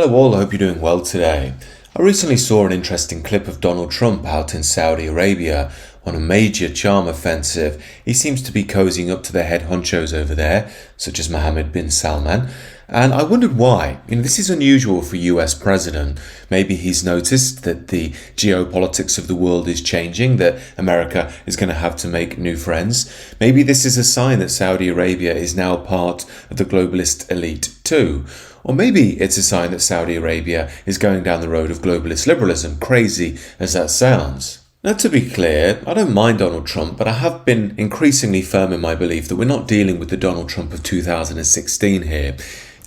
Hello all, I hope you're doing well today. I recently saw an interesting clip of Donald Trump out in Saudi Arabia on a major charm offensive. He seems to be cozying up to the head honchos over there, such as Mohammed bin Salman. And I wondered why. This is unusual for a US president. Maybe he's noticed that the geopolitics of the world is changing, that America is going to have to make new friends. Maybe this is a sign that Saudi Arabia is now part of the globalist elite too. Or maybe it's a sign that Saudi Arabia is going down the road of globalist liberalism, crazy as that sounds. Now, to be clear, I don't mind Donald Trump, but I have been increasingly firm in my belief that we're not dealing with the Donald Trump of 2016 here.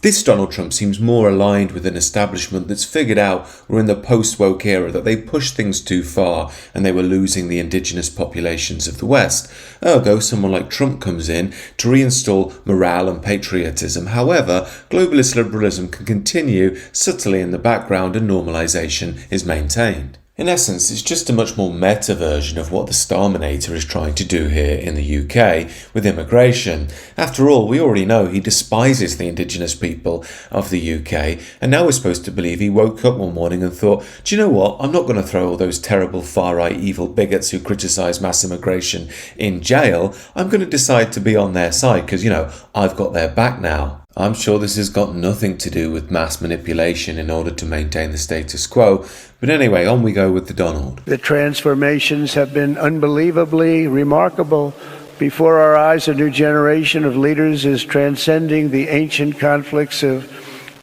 This Donald Trump seems more aligned with an establishment that's figured out we're in the post-woke era, that they pushed things too far and they were losing the indigenous populations of the West. Ergo, someone like Trump comes in to reinstall morale and patriotism. However, globalist liberalism can continue subtly in the background and normalization is maintained. In essence, it's just a much more meta version of what the Starminator is trying to do here in the UK with immigration. After all, we already know he despises the indigenous people of the UK, and now we're supposed to believe he woke up one morning and thought, do you know what, I'm not going to throw all those terrible far-right evil bigots who criticise mass immigration in jail. I'm going to decide to be on their side because, I've got their back now. I'm sure this has got nothing to do with mass manipulation in order to maintain the status quo. But anyway, on we go with the Donald. The transformations have been unbelievably remarkable. Before our eyes, a new generation of leaders is transcending the ancient conflicts of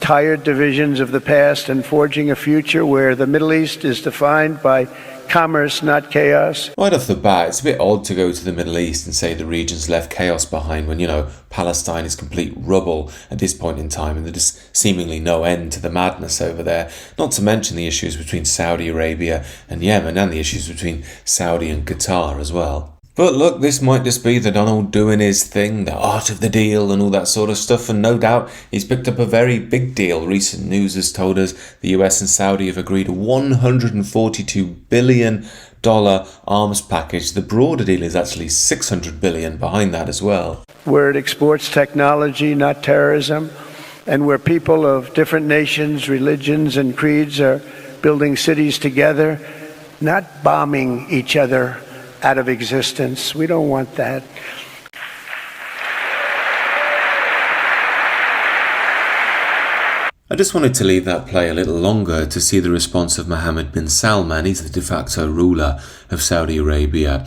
tired divisions of the past and forging a future where the Middle East is defined by commerce, not chaos. Right off the bat, it's a bit odd to go to the Middle East and say the region's left chaos behind when, Palestine is complete rubble at this point in time and there's seemingly no end to the madness over there. Not to mention the issues between Saudi Arabia and Yemen and the issues between Saudi and Qatar as well. But look, this might just be the Donald doing his thing, the art of the deal and all that sort of stuff, and no doubt he's picked up a very big deal. Recent news has told us the US and Saudi have agreed a $142 billion arms package. The broader deal is actually $600 billion behind that as well. Where it exports technology, not terrorism, and where people of different nations, religions, and creeds are building cities together, not bombing each other out of existence. We don't want that. I just wanted to leave that play a little longer to see the response of Mohammed bin Salman. He's the de facto ruler of Saudi Arabia.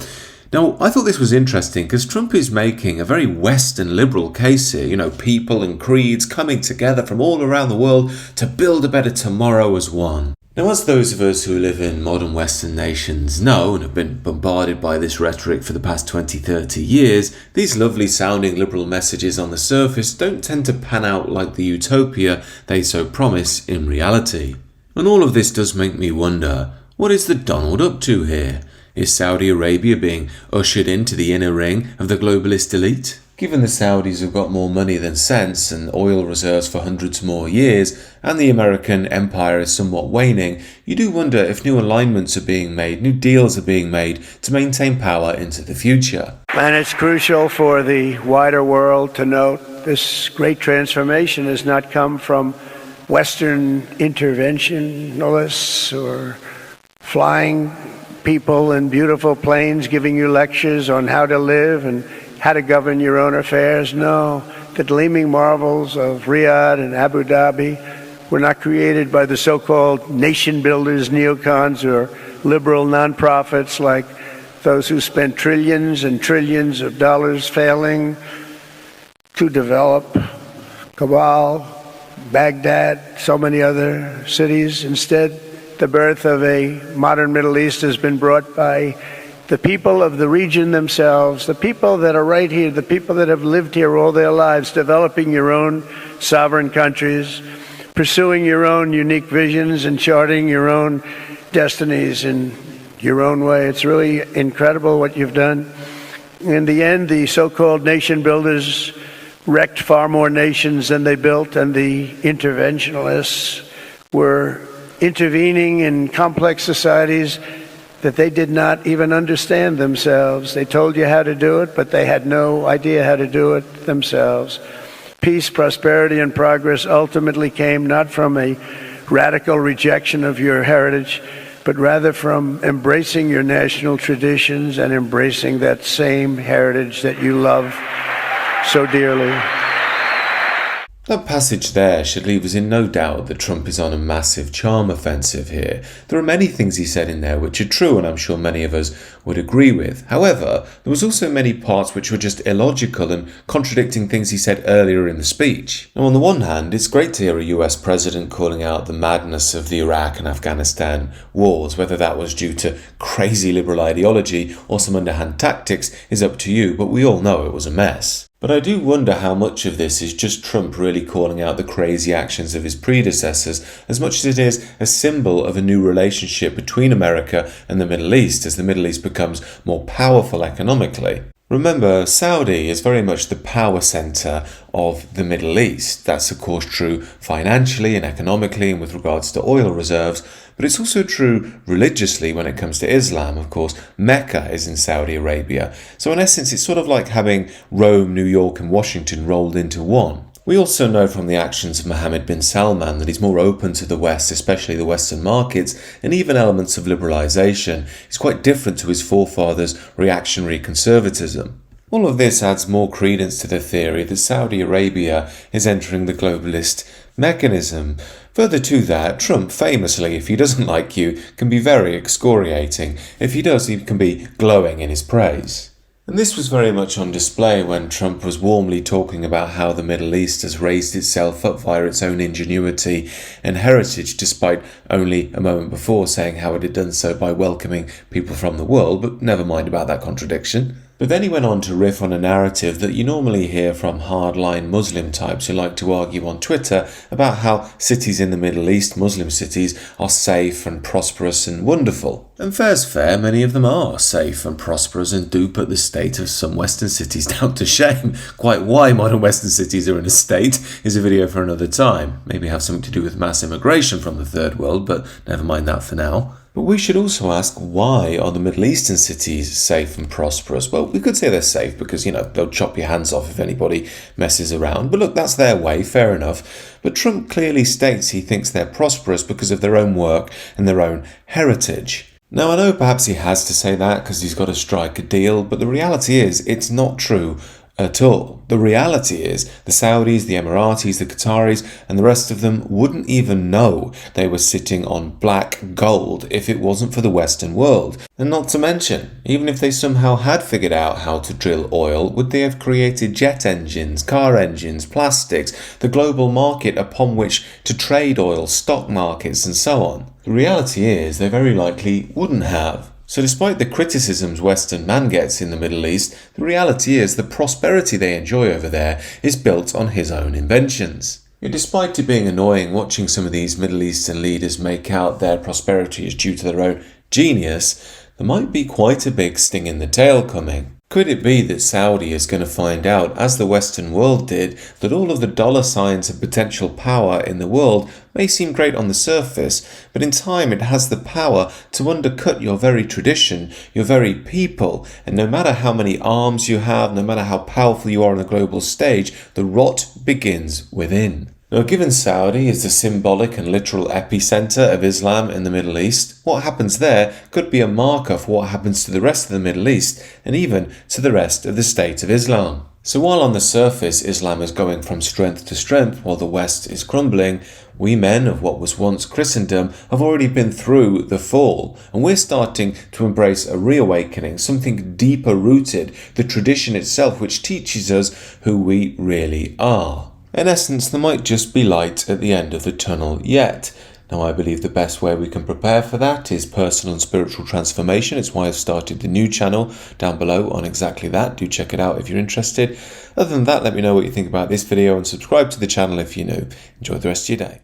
Now, I thought this was interesting because Trump is making a very Western liberal case here. People and creeds coming together from all around the world to build a better tomorrow as one. Now, as those of us who live in modern Western nations know and have been bombarded by this rhetoric for the past 20-30 years, these lovely sounding liberal messages on the surface don't tend to pan out like the utopia they so promise in reality. And all of this does make me wonder, what is the Donald up to here? Is Saudi Arabia being ushered into the inner ring of the globalist elite? Given the Saudis have got more money than sense and oil reserves for hundreds more years, and the American empire is somewhat waning, you do wonder if new alignments are being made, new deals are being made to maintain power into the future. And it's crucial for the wider world to note this great transformation has not come from Western interventionists or flying people in beautiful planes giving you lectures on how to live and how to govern your own affairs. No, the gleaming marvels of Riyadh and Abu Dhabi were not created by the so-called nation builders, neocons, or liberal nonprofits like those who spent trillions and trillions of dollars failing to develop Kabul, Baghdad, so many other cities. Instead, the birth of a modern Middle East has been brought by the people of the region themselves, the people that are right here, the people that have lived here all their lives, developing your own sovereign countries, pursuing your own unique visions and charting your own destinies in your own way. It's really incredible what you've done. In the end, the so-called nation builders wrecked far more nations than they built, and the interventionists were intervening in complex societies that they did not even understand themselves. They told you how to do it, but they had no idea how to do it themselves. Peace, prosperity, and progress ultimately came not from a radical rejection of your heritage, but rather from embracing your national traditions and embracing that same heritage that you love so dearly. That passage there should leave us in no doubt that Trump is on a massive charm offensive here. There are many things he said in there which are true, and I'm sure many of us would agree with. However, there was also many parts which were just illogical and contradicting things he said earlier in the speech. Now, on the one hand, it's great to hear a US president calling out the madness of the Iraq and Afghanistan wars. Whether that was due to crazy liberal ideology or some underhand tactics is up to you, but we all know it was a mess. But I do wonder how much of this is just Trump really calling out the crazy actions of his predecessors, as much as it is a symbol of a new relationship between America and the Middle East as the Middle East becomes more powerful economically. Remember, Saudi is very much the power centre of the Middle East. That's of course true financially and economically and with regards to oil reserves, but it's also true religiously when it comes to Islam. Of course, Mecca is in Saudi Arabia. So in essence, it's sort of like having Rome, New York and Washington rolled into one. We also know from the actions of Mohammed bin Salman that he's more open to the West, especially the Western markets, and even elements of liberalisation. He's quite different to his forefathers' reactionary conservatism. All of this adds more credence to the theory that Saudi Arabia is entering the globalist mechanism. Further to that, Trump famously, if he doesn't like you, can be very excoriating. If he does, he can be glowing in his praise. And this was very much on display when Trump was warmly talking about how the Middle East has raised itself up via its own ingenuity and heritage, despite only a moment before saying how it had done so by welcoming people from the world, but never mind about that contradiction. But then he went on to riff on a narrative that you normally hear from hardline Muslim types who like to argue on Twitter about how cities in the Middle East, Muslim cities, are safe and prosperous and wonderful. And fair's fair, many of them are safe and prosperous and do put the state of some Western cities down to shame. Quite why modern Western cities are in a state is a video for another time. Maybe have something to do with mass immigration from the third world, but never mind that for now. But we should also ask, why are the Middle Eastern cities safe and prosperous? Well, we could say they're safe because, they'll chop your hands off if anybody messes around. But look, that's their way, fair enough. But Trump clearly states he thinks they're prosperous because of their own work and their own heritage. Now, I know perhaps he has to say that because he's got to strike a deal, but the reality is it's not true at all. The reality is the Saudis, the Emiratis, the Qataris and the rest of them wouldn't even know they were sitting on black gold if it wasn't for the Western world. And not to mention, even if they somehow had figured out how to drill oil, would they have created jet engines, car engines, plastics, the global market upon which to trade oil, stock markets and so on? The reality is they very likely wouldn't have. So despite the criticisms Western man gets in the Middle East, the reality is the prosperity they enjoy over there is built on his own inventions. Despite it being annoying watching some of these Middle Eastern leaders make out their prosperity is due to their own genius, there might be quite a big sting in the tail coming. Could it be that Saudi is going to find out, as the Western world did, that all of the dollar signs of potential power in the world may seem great on the surface, but in time it has the power to undercut your very tradition, your very people, and no matter how many arms you have, no matter how powerful you are on the global stage, the rot begins within. Now, given Saudi is the symbolic and literal epicenter of Islam in the Middle East, what happens there could be a marker for what happens to the rest of the Middle East and even to the rest of the State of Islam. So while on the surface Islam is going from strength to strength while the West is crumbling, we men of what was once Christendom have already been through the fall, and we're starting to embrace a reawakening, something deeper rooted, the tradition itself which teaches us who we really are. In essence, there might just be light at the end of the tunnel yet. Now, I believe the best way we can prepare for that is personal and spiritual transformation. It's why I've started the new channel down below on exactly that. Do check it out if you're interested. Other than that, let me know what you think about this video and subscribe to the channel if you're new. Enjoy the rest of your day.